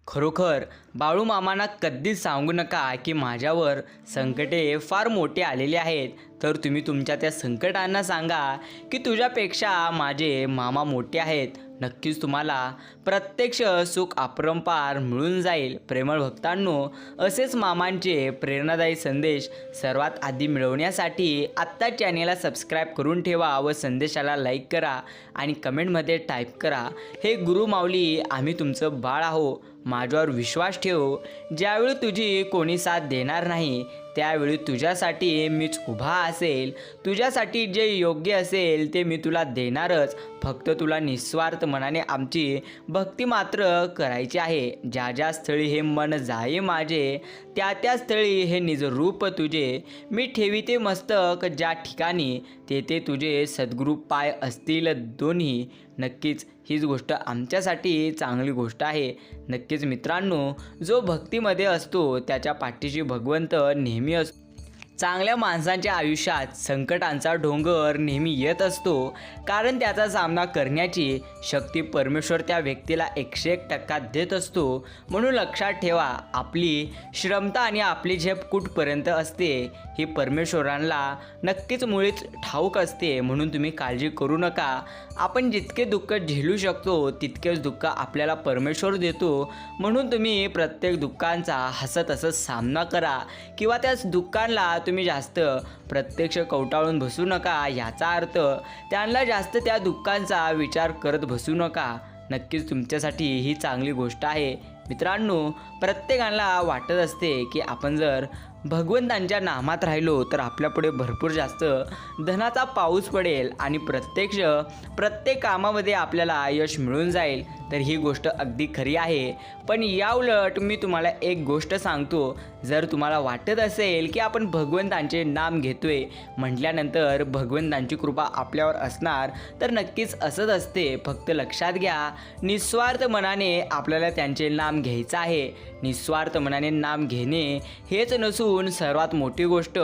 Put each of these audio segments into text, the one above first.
खरोखर बाळूमामांना कधीच सांगू नका की माझ्यावर संकटे फार मोठे आलेले आहेत, तर तुम्ही तुमच्या त्या संकटांना सांगा की तुझ्यापेक्षा माझे मामा मोठे आहेत. नक्कीच तुम्हाला प्रत्यक्ष सुख अपरंपार मिळून जाईल. प्रेमळ भक्तांनो, असेच मामांचे प्रेरणादायी संदेश सर्वात आधी मिळवण्यासाठी आत्ता चॅनेलला सबस्क्राईब करून ठेवा व संदेशाला लाईक करा आणि कमेंटमध्ये टाईप करा, हे गुरु माऊली आम्ही तुमचं बाळ आहो, माझ्यावर विश्वास ठेव. ज्यावेळी तुझी कोणी साथ देणार नाही त्यावेळी तुझ्यासाठी मीच उभा असेल. तुझ्यासाठी जे योग्य असेल ते मी तुला देणारच. फक्त तुला निस्वार्थ मनाने आमची भक्ती मात्र करायची आहे. ज्या ज्या स्थळी हे मन जाये माझे, त्या त्या स्थळी हे निज रूप तुझे. मी ठेविते मस्तक ज्या ठिकाणी, तेथे तुझे सद्गुरू पाय असतील दोन्ही. नक्कीच हीच गोष्ट आमच्यासाठी चांगली गोष्ट आहे. नक्कीच मित्रांनो, जो भक्तीमध्ये असतो त्याच्या पाठीशी भगवंत नेहमी असतो. चांगल्या माणसांच्या आयुष्यात संकटांचा डोंगर नेहमी येत असतो, कारण त्याचा सामना करण्याची शक्ती परमेश्वर त्या व्यक्तीला 101% देत असतो. म्हणून लक्षात ठेवा, आपली क्षमता आणि आपली झेप कुठपर्यंत असते ही परमेश्वरांना नक्कीच मुळीच ठाऊक असते. म्हणून तुम्ही काळजी करू नका. आपण जितके दुःख झेलू शकतो तितकेच दुःख आपल्याला परमेश्वर देतो. म्हणून तुम्ही प्रत्येक दुःखांचा हसत हसत सामना करा, किंवा त्याच दुःखांना तुम्ही जास्त प्रत्यक्ष कवटाळून बसू नका. याचा अर्थ त्यांना जास्त त्या दुःखांचा विचार करत बसू नका. नक्कीच तुमच्यासाठी ही चांगली गोष्ट आहे. मित्रांनो, प्रत्येकाला वाटत असते की आपण जर भगवंतांच्या नामात राहिलो तर आपल्यापुढे भरपूर जास्त धनाचा पाऊस पडेल आणि प्रत्येक कामामध्ये आपल्याला यश मिळून जाईल. तर ही गोष्ट अगदी खरी आहे. पण याउलट मी तुम्हाला एक गोष्ट सांगतो, जर तुम्हाला वाटत असेल की आपण भगवंतांचे नाम घेतोय म्हटल्यानंतर भगवंतांची कृपा आपल्यावर असणार, तर नक्कीच असंच असते. फक्त लक्षात घ्या, निस्वार्थ मनाने आपल्याला त्यांचे नाम घ्यायचं आहे. निस्वार्थ मनाने नाम घेणे हेच नसून सर्वात मोठी गोष्ट,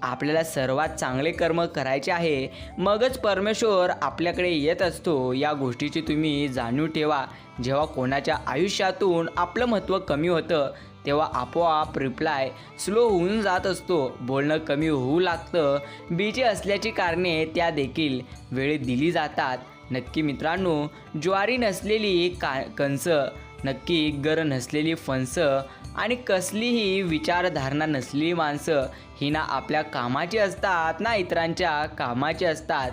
आपल्याला सर्वात चांगले कर्म करायचे आहे. मगच परमेश्वर आपल्याकडे येत असतो. या गोष्टीची तुम्ही जाणीव ठेवा. जेव्हा कोणाच्या आयुष्यातून आपलं महत्त्व कमी होतं तेव्हा आपोआप रिप्लाय स्लो होऊन जात असतो. बोलणं कमी होऊ लागतं. बिजी असल्याची कारणे त्या देखील वेळेत दिली जातात. नक्की मित्रांनो, ज्वारी नसलेली कंस, नक्की गर नसलेली फणस आणि कसलीही विचारधारणा नसलेली माणसं ही ना आपल्या कामाची असतात ना इतरांच्या कामाची असतात.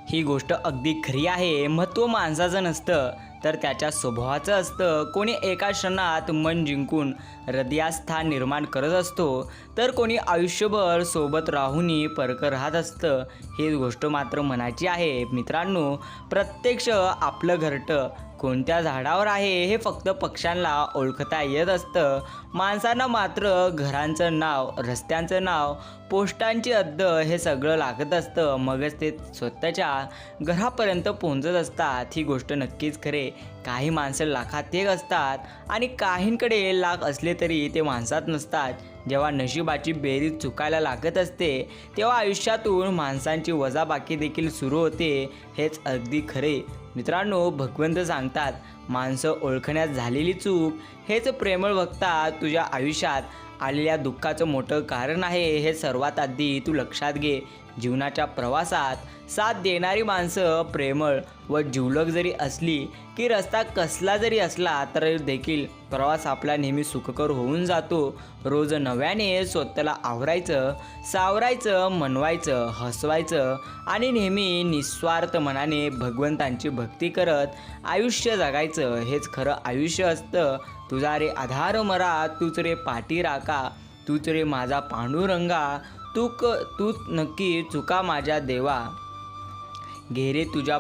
ही गोष्ट अगदी खरी आहे. महत्त्व माणसाचं नसतं तर त्याच्या स्वभावाचं असतं. कोणी एका क्षणात मन जिंकून हृदयात स्थान निर्माण करत असतो, तर कोणी आयुष्यभर सोबत राहूनही परक राहत असतं. ही गोष्ट मात्र मनाची आहे. मित्रांनो, प्रत्यक्ष आपलं घरटं कोणत्या झाडावर आहे हे फक्त पक्ष्यांना ओळखता येत असतं. माणसांना मात्र घरांचं नाव, रस्त्यांचं नाव, पोस्टांची हद्द हे सगळं लागत असतं. मगच ते स्वतःच्या घरापर्यंत पोहोचत असतात. ही गोष्ट नक्कीच खरे. काही माणसं लाखात एक असतात आणि काहींकडे लाख असले तरी ते माणसात नसतात. जेव्हा नशिबाची बेरीज चुकायला लागत असते तेव्हा आयुष्यातून माणसांची वजाबाकी देखील सुरू होते. हेच अगदी खरे. मित्रांनो, भगवंत सांगतात, माणसं ओळखण्यात झालेली चूक हेच प्रेमळ भक्ता तुझ्या आयुष्यात आलेल्या दुःखाचं मोठं कारण आहे. हे सर्वात आधी तू लक्षात घे. जीवनाच्या प्रवासात साथ देणारी माणसं प्रेमळ व जिवलग जरी असली की रस्ता कसला जरी असला तर देखील प्रवास आपला नेहमी सुखकर होऊन जातो. रोज नव्याने स्वतःला आवरायचं, सावरायचं, मनवायचं, हसवायचं आणि नेहमी निस्वार्थ मनाने भगवंतांची भक्ती करत आयुष्य जगायचं. हेच खरं आयुष्य असतं. तुझा रे आधार मरा, तूच रे पाठी राखा, तूच रे माझा पांडुरंगा, तू नक्की चुका माझ्या देवा. घेरे तुझ्या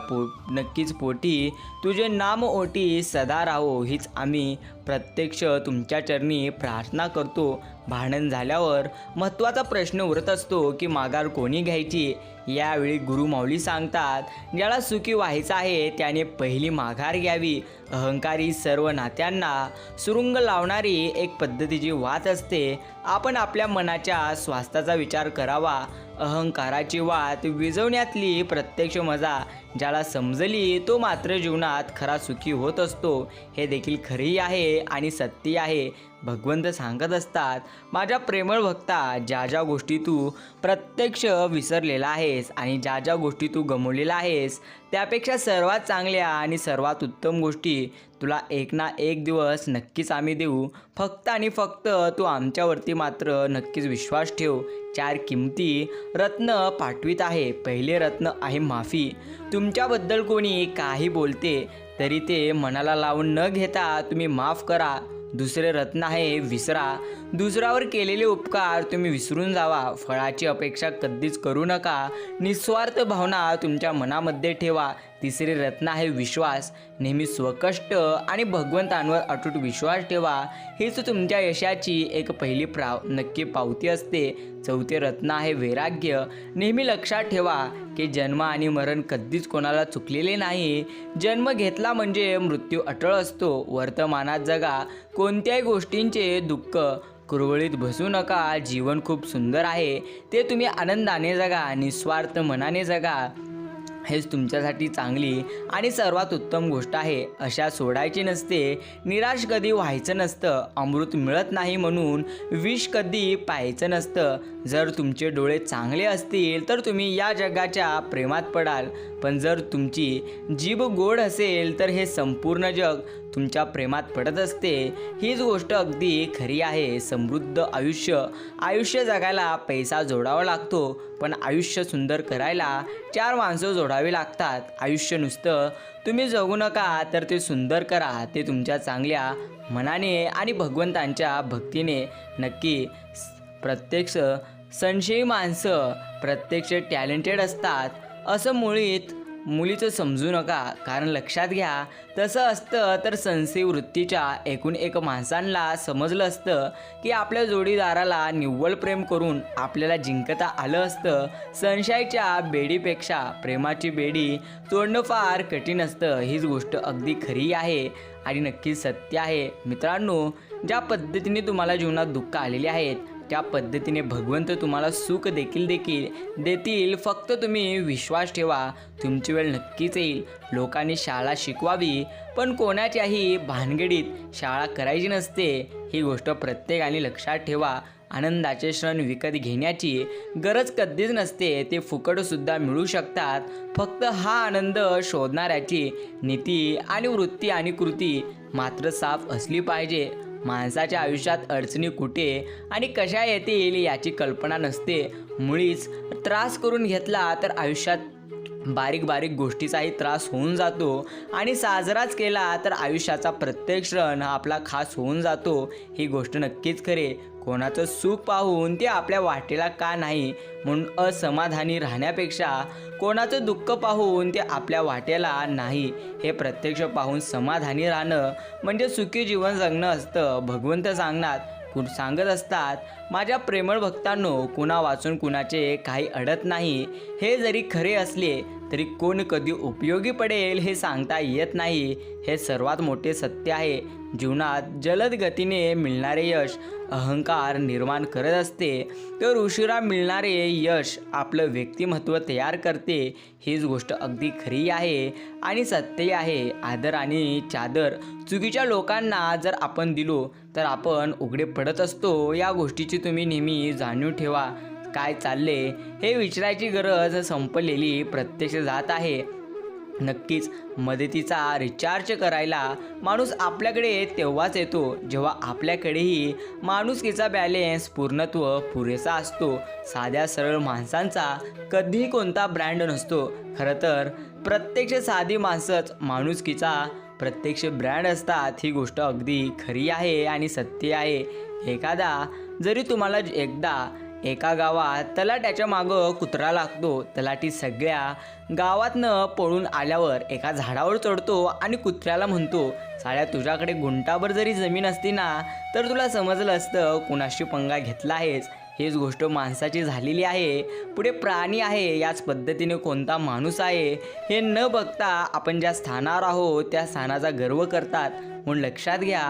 नक्कीच पोटी, तुझे नाम ओटी सदा राहो. हीच आम्ही प्रत्यक्ष तुमच्या चरणी प्रार्थना करतो. भांडण झाल्यावर महत्त्वाचा प्रश्न उरत असतो की माघार कोणी घ्यायची. यावेळी गुरु माऊली सांगतात, ज्याला सुखी व्हायचं आहे त्याने पहिली माघार घ्यावी. अहंकारी सर्व नात्यांना सुरुंग लावणारी एक पद्धतीची वाट असते. आपण आपल्या मनाच्या स्वास्थ्याचा विचार करावा. अहंकाराची वाट विझवण्यातली प्रत्यक्ष मजा ज्याला समजली तो मात्र जीवनात खरा सुखी होत असतो. हे देखील खरेही आहे आणि सत्य आहे. भगवंत सांगत असतात, माझ्या प्रेमळ भक्ता, ज्या ज्या गोष्टी तू प्रत्यक्ष विसरलेला आहेस आणि ज्या ज्या गोष्टी तू गमावलेल्या आहेस त्यापेक्षा सर्वात चांगल्या आणि सर्वात उत्तम गोष्टी तुला एक ना एक दिवस नक्कीच आम्ही देऊ. फक्त आणि फक्त तू आमच्यावरती मात्र नक्कीच विश्वास ठेव. 4 किमती रत्न पाठवित आहे. पहिले रत्न आहे माफी. तुमच्याबद्दल कोणी काही बोलते तरी ते मनाला लावून न घेता तुम्ही माफ करा. दुसरे रत्न आहे विसरा. दुसऱ्यावर केलेले उपकार तुम्ही विसरून जावा. फळाची अपेक्षा कधीच करू नका. निस्वार्थ भावना तुमच्या मनामध्ये ठेवा. तिसरे रत्न आहे विश्वास. नेहमी स्वकष्ट आणि भगवंतांवर अटूट विश्वास ठेवा. हीच तुमच्या यशाची एक पहिली नक्की पावती असते. चौथे रत्न आहे वैराग्य. नेहमी लक्षात ठेवा की जन्म आणि मरण कधीच कोणाला चुकलेले नाही. जन्म घेतला म्हणजे मृत्यू अटळ असतो. वर्तमानात जगा. कोणत्याही गोष्टींचे दुःख कुरवळीत बसू नका. जीवन खूप सुंदर आहे, ते तुम्ही आनंदाने जगा, निस्वार्थ मनाने जगा. हेच तुमच्यासाठी चांगली आणि सर्वात उत्तम गोष्ट आहे. अशा सोडायची नसते. निराश कधी व्हायचं नसतं. अमृत मिळत नाही म्हणून विष कधी प्यायचं नसतं. जर तुमचे डोळे चांगले असतील तर तुम्ही या जगाच्या प्रेमात पडाल. पण जर तुमची जीभ गोड असेल तर हे संपूर्ण जग तुमच्या प्रेमात पडत असते. हीच गोष्ट अगदी खरी आहे. समृद्ध आयुष्य जगायला पैसा जोडावा लागतो, पण आयुष्य सुंदर करायला 4 माणसं जोडावी लागतात. आयुष्य नुसतं तुम्ही जगू नका, तर ते सुंदर करा. ते तुमच्या चांगल्या मनाने आणि भगवंतांच्या भक्तीने नक्की. प्रत्यक्ष संशयी माणसं प्रत्यक्ष टॅलेंटेड असतात असं मुळीच समजू नका. कारण लक्षात घ्या, तसं असतं तर संशयी वृत्तीच्या एकूण एक माणसांना समजलं असतं की आपल्या जोडीदाराला निव्वळ प्रेम करून आपल्याला जिंकता आलं असतं. संशयाच्या बेडीपेक्षा प्रेमाची बेडी तोडणं फार कठीण असतं. हीच गोष्ट अगदी खरी आहे आणि नक्कीच सत्य आहे. मित्रांनो, ज्या पद्धतीने तुम्हाला जीवनात दुःख आलेले आहेत त्या पद्धतीने भगवंत तुम्हाला सुख देखील देतील. फक्त तुम्ही विश्वास ठेवा. तुमची वेळ नक्कीच येईल. लोकांनी शाळा शिकवावी, पण कोणाच्याही भानगडीत शाळा करायची नसते. ही गोष्ट प्रत्येकाने लक्षात ठेवा. आनंदाचे क्षण विकत घेण्याची गरज कधीच नसते. ते फुकटसुद्धा मिळू शकतात. फक्त हा आनंद शोधणाऱ्याची नीती आणि वृत्ती आणि कृती मात्र साफ असली पाहिजे. माणसाच्या आयुष्यात अडचणी कुठे आणि कशा येतील याची कल्पना नसते. मुळीच त्रास करून घेतला तर आयुष्यात बारीक बारीक गोष्टीचाही त्रास होऊन जातो आणि साजराच केला तर आयुष्याचा प्रत्येक क्षण हा आपला खास होऊन जातो. ही गोष्ट नक्कीच खरे. कोणाचं सुख पाहून ते आपल्या वाटेला का नाही म्हणून असमाधानी राहण्यापेक्षा कोणाचं दुःख पाहून ते आपल्या वाटेला नाही हे प्रत्यक्ष पाहून समाधानी राहणं म्हणजे सुखी जीवन जगणं असतं. भगवंत सांगत असतात, माझ्या प्रेमळ भक्तांनो, कुणा वाचून कुणाचे काही अडत नाही. हे जरी खरे असले तरी कोण कधी उपयोगी पडेल हे सांगता येत नाही. हे सर्वात मोठे सत्य आहे. जीवनात जलद गतीने मिळणारे यश अहंकार निर्माण करत असते, तर उशिरा मिळणारे यश आपलं व्यक्तिमत्व तयार करते. हीच गोष्ट अगदी खरी आहे आणि सत्य आहे. आदर आणि चादर चुकीच्या लोकांना जर आपण दिलो तर आपण उघडे पडत असतो. या गोष्टीची तुम्ही नेहमी जाणीव ठेवा. काय चालले हे विचारायची गरज संपलेली प्रत्यक्ष जात आहे. नक्कीच मदतीचा रिचार्ज करायला माणूस आपल्याकडे तेव्हाच येतो जेव्हा आपल्याकडेही माणुसकीचा बॅलेन्स पूर्णत्व पुरेसा असतो. साध्या सरळ माणसांचा कधीही कोणता ब्रँड नसतो. खरं तर प्रत्यक्ष साधी माणसंच माणुसकीचा प्रत्यक्ष ब्रँड असतात. ही गोष्ट अगदी खरी आहे आणि सत्य आहे. जरी तुम्हाला एका गावात तलाट्याच्या मागं कुत्रा लागतो. तलाठी सगळ्या गावातनं पळून आल्यावर एका झाडावर चढतो आणि कुत्र्याला म्हणतो, साळ्या, तुझ्याकडे गुंठाभर जरी जमीन असती ना तर तुला समजलं असतं कुणाशी पंगा घेतला आहेस. हीच गोष्ट माणसाची झालेली आहे. पुढे प्राणी आहे. याच पद्धतीने कोणता माणूस आहे हे न बघता आपण ज्या स्थानावर आहोत त्या स्थानाचा गर्व करतात. म्हणून लक्षात घ्या,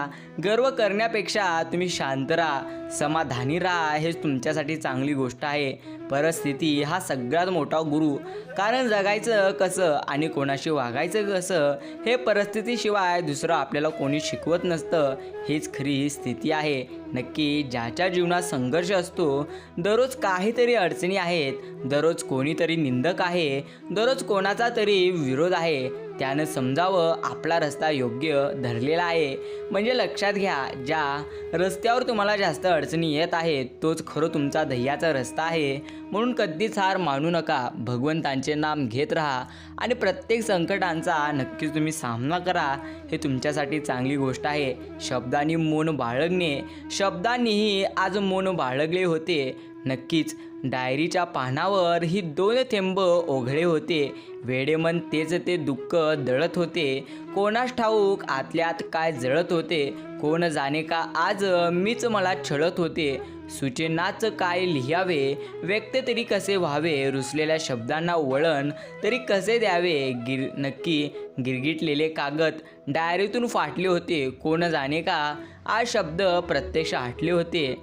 गर्व करण्यापेक्षा तुम्ही शांत राहा, समाधानी राहा, हेच तुमच्यासाठी चांगली गोष्ट आहे. परिस्थिती हा सगळ्यात मोठा गुरु, कारण जगायचं कसं आणि कोणाशी वागायचं कसं हे परिस्थितीशिवाय दुसरं आपल्याला कोणी शिकवत नसतं. हीच खरी स्थिती आहे. नक्की ज्याच्या जीवनात संघर्ष असतो, दररोज काहीतरी अडचणी आहेत, दररोज कोणीतरी निंदक आहे, दररोज कोणाचा तरी विरोध आहे, त्यानं समजावं आपला रस्ता योग्य धरलेला आहे. म्हणजे लक्षात घ्या, ज्या रस्त्यावर तुम्हाला जास्त अडचणी येत आहेत तोच खरं तुमचा ध्येयाचा रस्ता आहे. म्हणून कधीच हार मानू नका, भगवंतांचे नाम घेत राहा आणि प्रत्येक संकटांचा नक्कीच तुम्ही सामना करा. हे तुमच्यासाठी चांगली गोष्ट आहे. शब्दांनी मौन बाळगणे, शब्दांनीही आज मौन बाळगले होते. नक्कीच डायरीच्या पानावर ही 2 थेंब ओघळे होते. वेडेमन तेच ते दुःख दळत होते. कोणास ठाऊक आतल्यात काय जळत होते. कोण जाणे का आज मीच मला छळत होते. सूचनाच काय लिहावे, व्यक्त तरी कसे व्हावे, रुसलेल्या शब्दांना वळण तरी कसे द्यावे. नक्की गिरगिटलेले कागद डायरीतून फाटले होते. कोण जाणे का आज शब्द प्रत्यक्ष हटले होते.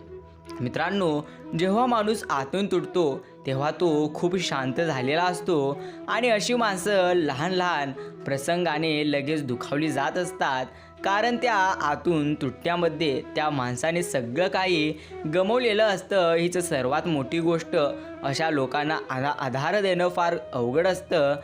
मित्रांनो, जेव्हा माणूस आतून तुटतो तेव्हा तो खूप शांत झालेला असतो आणि अशी माणसं लहान लहान प्रसंगाने लगेच दुखावली जात असतात, कारण त्या आतून तुटण्यामध्ये त्या माणसाने सगळं काही गमावलेलं असतं. हीच सर्वात मोठी गोष्ट. अशा लोकांना आधार देणं फार अवघड असतं.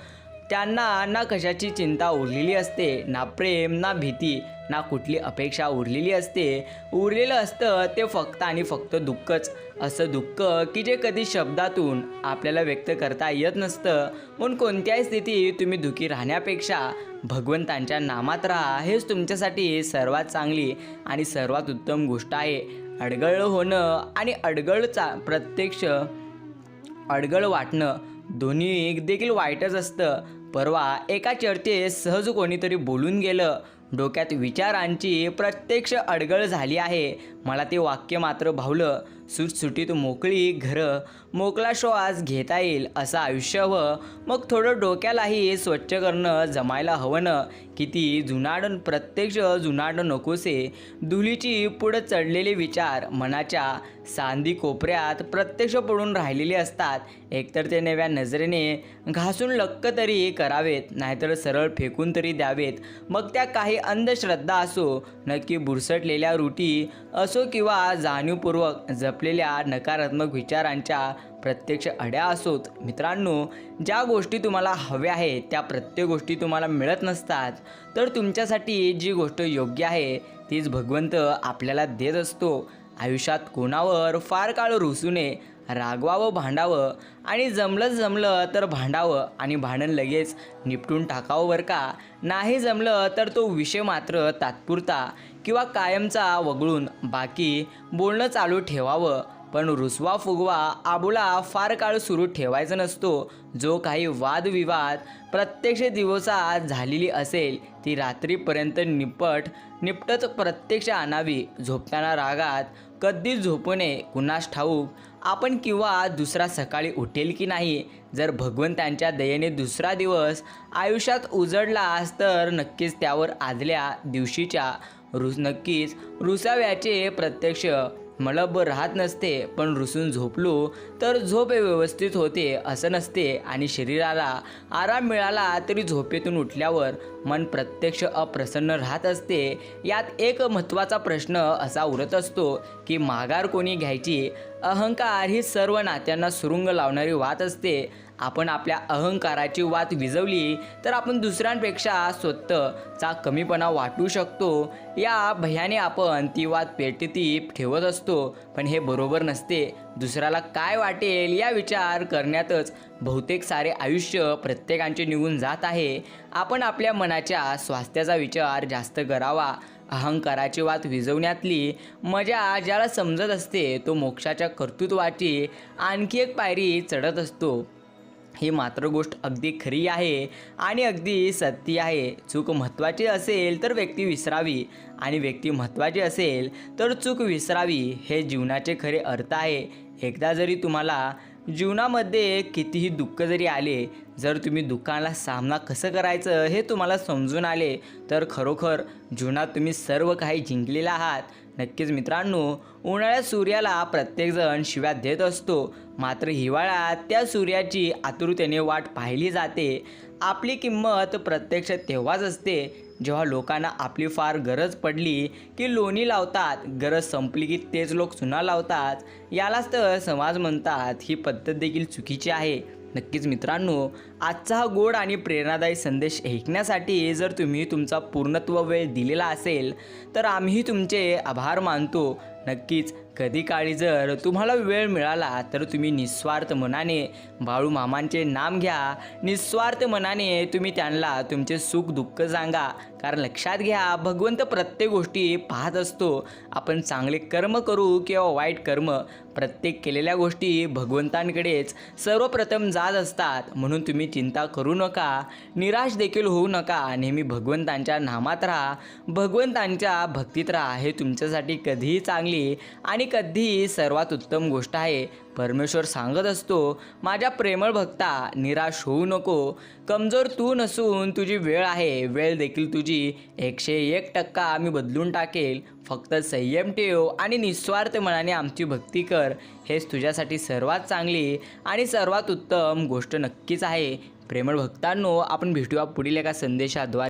त्यांना ना कशाची चिंता उरलेली असते, ना प्रेम, ना भीती, ना कुठली अपेक्षा उरलेली असते. उरलेलं असतं ते फक्त आणि फक्त दुःखच. असं दुःख की जे कधी शब्दातून आपल्याला व्यक्त करता येत नसतं. म्हणून कोणत्याही स्थितीत तुम्ही दुःखी राहण्यापेक्षा भगवंतांच्या नामात राहा, हेच तुमच्यासाठी सर्वात चांगली आणि सर्वात उत्तम गोष्ट आहे. अडगळ होणं आणि प्रत्यक्ष अडगळ वाटणं दोन्ही देखील वाईटच असतं. परवा एका चर्चेत सहज कोणीतरी बोलून गेलं. डोक्यात विचारांची प्रत्यक्ष अडगळ झाली आहे. मला ते वाक्य मात्र भावलं. सुटसुटीत मोकळी घरं, मोकळा श्वास घेता येईल असं आयुष्य हवं. मग थोडं डोक्यालाही स्वच्छ करणं जमायला हवं ना. किती प्रत्यक्ष जुनाड नकोसे. धुलीची पुढं चढलेले विचार मनाच्या सांदी कोपऱ्यात प्रत्यक्ष पडून राहिलेले असतात. एकतर ते नव्या नजरेने घासून लक्क तरी करावेत, नाहीतर सरळ फेकून तरी द्यावेत. मग त्या काही अंधश्रद्धा असो, नक्की बुरसटलेल्या रूढी असो किंवा जाणीवपूर्वक जपलेल्या नकारात्मक विचारांच्या प्रत्यक्ष अड्या असोत. मित्रांनो, ज्या गोष्टी तुम्हाला हव्या आहेत त्या प्रत्येक गोष्टी तुम्हाला मिळत नसतात, तर तुमच्यासाठी जी गोष्ट योग्य आहे तीच भगवंत आपल्याला देत असतो. आयुष्यात कोणावर फार काळ रुसू नये, रागवावं, भांडावं आणि जमलं तर भांडावं आणि भांडण लगेच निपटून टाकावं बरं का. नाही जमलं तर तो विषय मात्र तात्पुरता किंवा कायमचा वगळून बाकी बोलणं चालू ठेवावं. पण रुसवा फुगवा आबोला फार काळ सुरू ठेवायचा नसतो. जो काही वादविवाद प्रत्यक्ष दिवसात झालेली असेल ती रात्रीपर्यंत निपटच प्रत्यक्ष आणावी. झोपताना रागात कधीच झोपू नये. कुणास ठाऊक आपण किंवा दुसरा सकाळी उठेल की नाही. जर भगवंतांच्या दयेने दुसरा दिवस आयुष्यात उजडलास तर नक्कीच त्यावर आदल्या दिवशीच्या नक्कीच रुसाव्याचे प्रत्यक्ष मलब राहत नसते. पण रुसून झोपलो तर झोप व्यवस्थित होते असं नसते आणि शरीराला आराम मिळाला तरी झोपेतून उठल्यावर मन प्रत्यक्ष अप्रसन्न राहत असते. यात एक महत्त्वाचा प्रश्न असा उरत असतो की माघार कोणी घ्यायची. अहंकार ही सर्व नात्यांना सुरुंग लावणारी वात असते. आपण आपल्या अहंकाराची वात विझवली तर आपण दुसऱ्यांपेक्षा स्वतःचा कमीपणा वाटू शकतो. या भयाने आपण ती वात पेटीत ठेवत असतो. पण हे बरोबर नसते. दुसऱ्याला काय वाटेल या विचार करण्यातच बहुतेक सारे आयुष्य प्रत्येकाचे निघून जात आहे. आपण आपल्या मनाच्या स्वास्थ्याचा विचार जास्त करावा. अहंकाराची वात विझवण्यातली मजा ज्याला समजत असते तो मोक्षाच्या कर्तृत्वाची आणखी एक पायरी चढत असतो. ही मात्र गोष्ट अगदी खरी आहे आणि अगदी सत्य आहे. चूक महत्त्वाची असेल तर व्यक्ती विसरावी आणि व्यक्ती महत्त्वाची असेल तर चूक विसरावी. हे जीवनाचे खरे अर्थ आहे. एकदा जरी तुम्हाला जीवनामध्ये कितीही दुःख जरी आले, जर तुम्ही दुःखाला सामना कसं करायचं हे तुम्हाला समजून आले तर खरोखर जीवनात तुम्ही सर्व काही जिंकलेला आहात. नक्कीच मित्रांनो, उन्हाळ्यात सूर्याला प्रत्येकजण शिव्या देत असतो, मात्र हिवाळ्यात त्या सूर्याची आतुरतेने वाट पाहिली जाते. आपली किंमत प्रत्यक्ष तेव्हाच असते जेव्हा लोकांना आपली फार गरज पडली की लोणी लावतात, गरज संपली की तेच लोक चुना लावतात. यालाच तर समाज म्हणतात. ही पद्धत देखील चुकीची आहे. नक्कीच मित्रांनो, आजचा हा गोड आणि प्रेरणादायी संदेश ऐकण्यासाठी जर तुम्ही तुमचा पूर्णत्व वेळ दिलेला असेल तर आम्हीही तुमचे आभार मानतो. नक्कीच कधी काळी जर तुम्हाला वेळ मिळाला तर तुम्ही निस्वार्थ मनाने बाळू मामांचे नाम घ्या. निस्वार्थ मनाने तुम्ही त्यांना तुमचे सुख दुःख सांगा. कारण लक्षात घ्या, भगवंत प्रत्येक गोष्टी पाहत असतो. आपण चांगले कर्म करू किंवा वाईट कर्म, प्रत्येक केलेल्या गोष्टी भगवंतांकडेच सर्वप्रथम जात असतात. म्हणून तुम्ही चिंता करू नका, निराश देखील होऊ नका. नेहमी भगवंतांच्या नामात राहा, भगवंतांच्या भक्तीत राहा. हे तुमच्यासाठी कधीही चांगली आणि कधीही सर्वात उत्तम गोष्ट आहे. परमेश्वर सांगत असतो, माझ्या प्रेमळ भक्ता, निराश होऊ नको. कमजोर तू नसून तुझी वेळ आहे. वेळ देखील तुझी 101% आम्ही बदलून टाकेल. फक्त संयम ठेव आणि निस्वार्थ मनाने आमची भक्ती कर. हेच तुझ्यासाठी सर्वात चांगली आणि सर्वात उत्तम गोष्ट नक्कीच आहे. प्रेमळ भक्तांनो, आपण भेटूया पुढील एका संदेशाद्वारे.